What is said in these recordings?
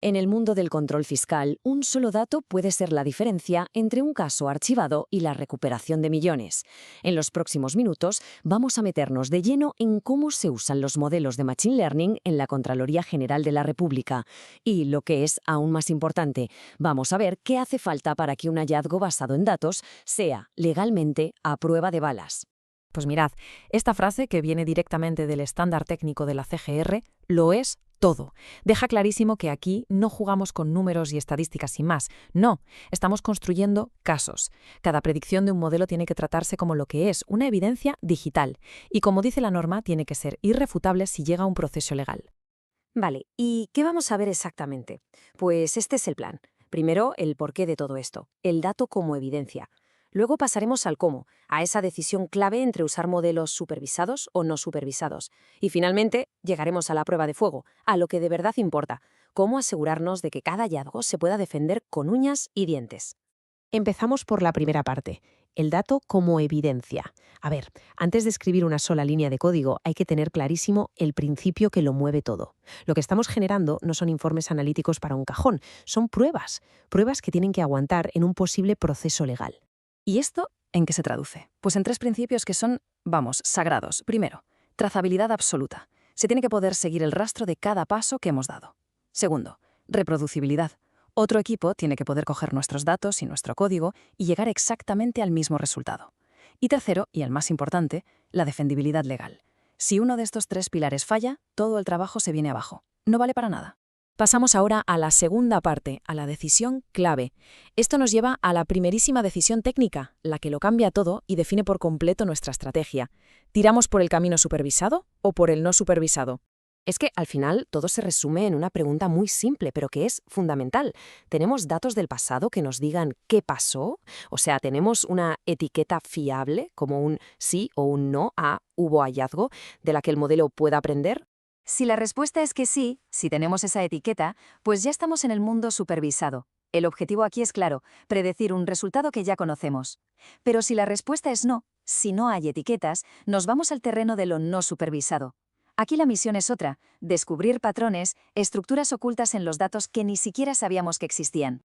En el mundo del control fiscal, un solo dato puede ser la diferencia entre un caso archivado y la recuperación de millones. En los próximos minutos vamos a meternos de lleno en cómo se usan los modelos de Machine Learning en la Contraloría General de la República. Y, lo que es aún más importante, vamos a ver qué hace falta para que un hallazgo basado en datos sea, legalmente, a prueba de balas. Pues mirad, esta frase, que viene directamente del estándar técnico de la CGR, lo es todo. Deja clarísimo que aquí no jugamos con números y estadísticas sin más. No, estamos construyendo casos. Cada predicción de un modelo tiene que tratarse como lo que es, una evidencia digital. Y como dice la norma, tiene que ser irrefutable si llega a un proceso legal. Vale, ¿y qué vamos a ver exactamente? Pues este es el plan. Primero, el porqué de todo esto, el dato como evidencia. Luego pasaremos al cómo, a esa decisión clave entre usar modelos supervisados o no supervisados. Y finalmente, llegaremos a la prueba de fuego, a lo que de verdad importa, cómo asegurarnos de que cada hallazgo se pueda defender con uñas y dientes. Empezamos por la primera parte, el dato como evidencia. A ver, antes de escribir una sola línea de código hay que tener clarísimo el principio que lo mueve todo. Lo que estamos generando no son informes analíticos para un cajón, son pruebas, pruebas que tienen que aguantar en un posible proceso legal. ¿Y esto en qué se traduce? Pues en tres principios que son, sagrados. Primero, trazabilidad absoluta. Se tiene que poder seguir el rastro de cada paso que hemos dado. Segundo, reproducibilidad. Otro equipo tiene que poder coger nuestros datos y nuestro código y llegar exactamente al mismo resultado. Y tercero, y el más importante, la defendibilidad legal. Si uno de estos tres pilares falla, todo el trabajo se viene abajo. No vale para nada. Pasamos ahora a la segunda parte, a la decisión clave. Esto nos lleva a la primerísima decisión técnica, la que lo cambia todo y define por completo nuestra estrategia. ¿Tiramos por el camino supervisado o por el no supervisado? Es que, al final, todo se resume en una pregunta muy simple, pero que es fundamental. ¿Tenemos datos del pasado que nos digan qué pasó? O sea, ¿tenemos una etiqueta fiable, como un sí o un no a hubo hallazgo, de la que el modelo pueda aprender? Si la respuesta es que sí, si tenemos esa etiqueta, pues ya estamos en el mundo supervisado. El objetivo aquí es claro, predecir un resultado que ya conocemos. Pero si la respuesta es no, si no hay etiquetas, nos vamos al terreno de lo no supervisado. Aquí la misión es otra, descubrir patrones, estructuras ocultas en los datos que ni siquiera sabíamos que existían.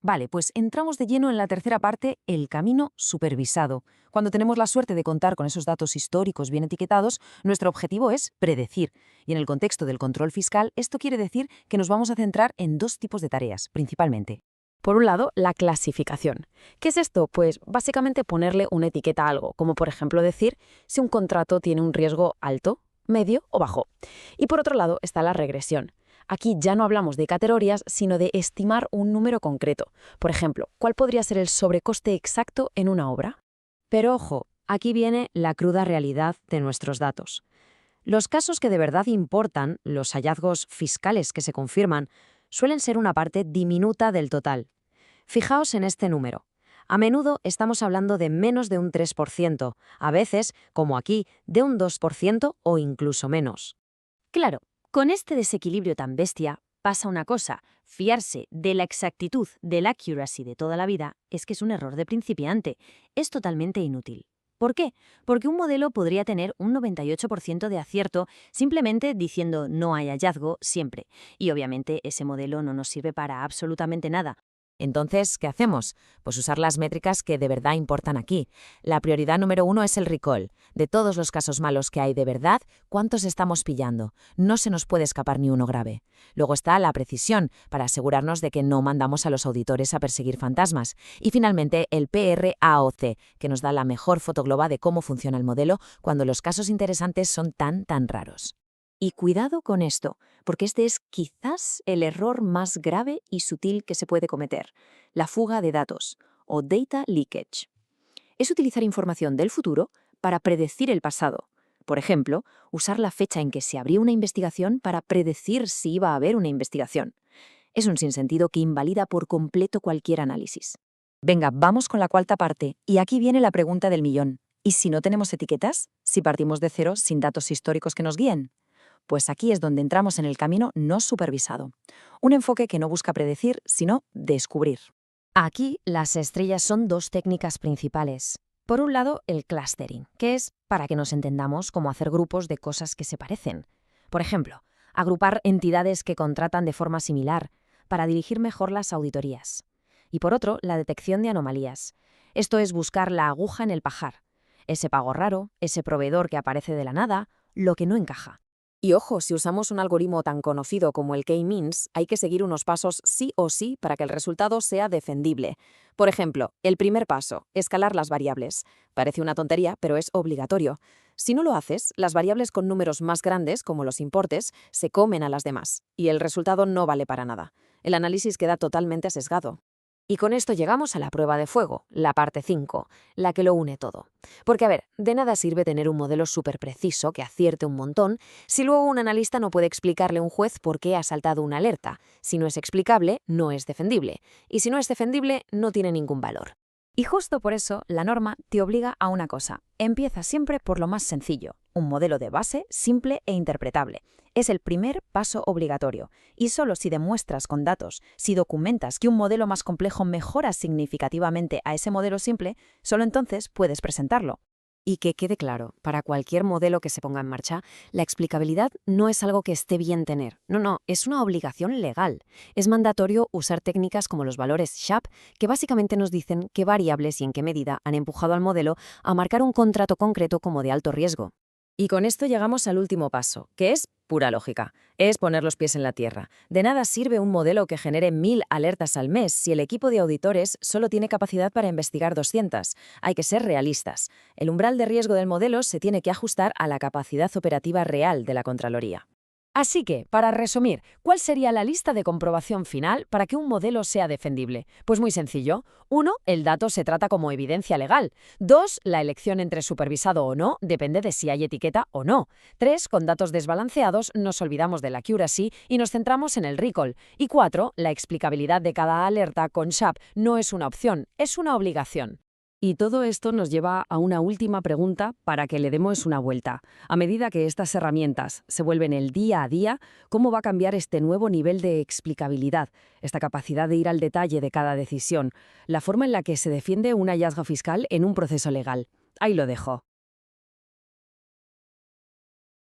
Vale, pues entramos de lleno en la tercera parte, el camino supervisado. Cuando tenemos la suerte de contar con esos datos históricos bien etiquetados, nuestro objetivo es predecir. Y en el contexto del control fiscal, esto quiere decir que nos vamos a centrar en dos tipos de tareas, principalmente. Por un lado, la clasificación. ¿Qué es esto? Pues básicamente ponerle una etiqueta a algo, como por ejemplo decir si un contrato tiene un riesgo alto, medio o bajo. Y por otro lado está la regresión. Aquí ya no hablamos de categorías, sino de estimar un número concreto. Por ejemplo, ¿cuál podría ser el sobrecoste exacto en una obra? Pero ojo, aquí viene la cruda realidad de nuestros datos. Los casos que de verdad importan, los hallazgos fiscales que se confirman, suelen ser una parte diminuta del total. Fijaos en este número. A menudo estamos hablando de menos de un 3%, a veces, como aquí, de un 2% o incluso menos. Claro, con este desequilibrio tan bestia, pasa una cosa: fiarse de la exactitud, del accuracy de toda la vida, es que es un error de principiante, es totalmente inútil. ¿Por qué? Porque un modelo podría tener un 98% de acierto simplemente diciendo no hay hallazgo siempre, y obviamente ese modelo no nos sirve para absolutamente nada. Entonces, ¿qué hacemos? Pues usar las métricas que de verdad importan aquí. La prioridad número 1 es el recall. De todos los casos malos que hay de verdad, ¿cuántos estamos pillando? No se nos puede escapar ni uno grave. Luego está la precisión, para asegurarnos de que no mandamos a los auditores a perseguir fantasmas. Y finalmente, el PRAOC, que nos da la mejor foto global de cómo funciona el modelo cuando los casos interesantes son tan raros. Y cuidado con esto, porque este es quizás el error más grave y sutil que se puede cometer: la fuga de datos, o data leakage. Es utilizar información del futuro para predecir el pasado. Por ejemplo, usar la fecha en que se abrió una investigación para predecir si iba a haber una investigación. Es un sinsentido que invalida por completo cualquier análisis. Venga, vamos con la cuarta parte, y aquí viene la pregunta del millón. ¿Y si no tenemos etiquetas? ¿Si partimos de cero sin datos históricos que nos guíen? Pues aquí es donde entramos en el camino no supervisado. Un enfoque que no busca predecir, sino descubrir. Aquí las estrellas son dos técnicas principales. Por un lado, el clustering, que es, para que nos entendamos, como hacer grupos de cosas que se parecen. Por ejemplo, agrupar entidades que contratan de forma similar, para dirigir mejor las auditorías. Y por otro, la detección de anomalías. Esto es buscar la aguja en el pajar. Ese pago raro, ese proveedor que aparece de la nada, lo que no encaja. Y ojo, si usamos un algoritmo tan conocido como el K-means, hay que seguir unos pasos sí o sí para que el resultado sea defendible. Por ejemplo, el primer paso, escalar las variables. Parece una tontería, pero es obligatorio. Si no lo haces, las variables con números más grandes, como los importes, se comen a las demás, y el resultado no vale para nada. El análisis queda totalmente sesgado. Y con esto llegamos a la prueba de fuego, la parte 5, la que lo une todo. Porque, a ver, de nada sirve tener un modelo súper preciso que acierte un montón si luego un analista no puede explicarle a un juez por qué ha saltado una alerta. Si no es explicable, no es defendible. Y si no es defendible, no tiene ningún valor. Y justo por eso, la norma te obliga a una cosa. Empieza siempre por lo más sencillo, un modelo de base simple e interpretable. Es el primer paso obligatorio. Y solo si demuestras con datos, si documentas que un modelo más complejo mejora significativamente a ese modelo simple, solo entonces puedes presentarlo. Y que quede claro, para cualquier modelo que se ponga en marcha, la explicabilidad no es algo que esté bien tener. No, es una obligación legal. Es mandatorio usar técnicas como los valores SHAP, que básicamente nos dicen qué variables y en qué medida han empujado al modelo a marcar un contrato concreto como de alto riesgo. Y con esto llegamos al último paso, que es pura lógica. Es poner los pies en la tierra. De nada sirve un modelo que genere 1000 alertas al mes si el equipo de auditores solo tiene capacidad para investigar 200. Hay que ser realistas. El umbral de riesgo del modelo se tiene que ajustar a la capacidad operativa real de la Contraloría. Así que, para resumir, ¿cuál sería la lista de comprobación final para que un modelo sea defendible? Pues muy sencillo. 1. El dato se trata como evidencia legal. 2. La elección entre supervisado o no depende de si hay etiqueta o no. 3. Con datos desbalanceados nos olvidamos del accuracy y nos centramos en el recall. Y 4. La explicabilidad de cada alerta con SHAP no es una opción, es una obligación. Y todo esto nos lleva a una última pregunta para que le demos una vuelta. A medida que estas herramientas se vuelven el día a día, ¿cómo va a cambiar este nuevo nivel de explicabilidad, esta capacidad de ir al detalle de cada decisión, la forma en la que se defiende un hallazgo fiscal en un proceso legal? Ahí lo dejo.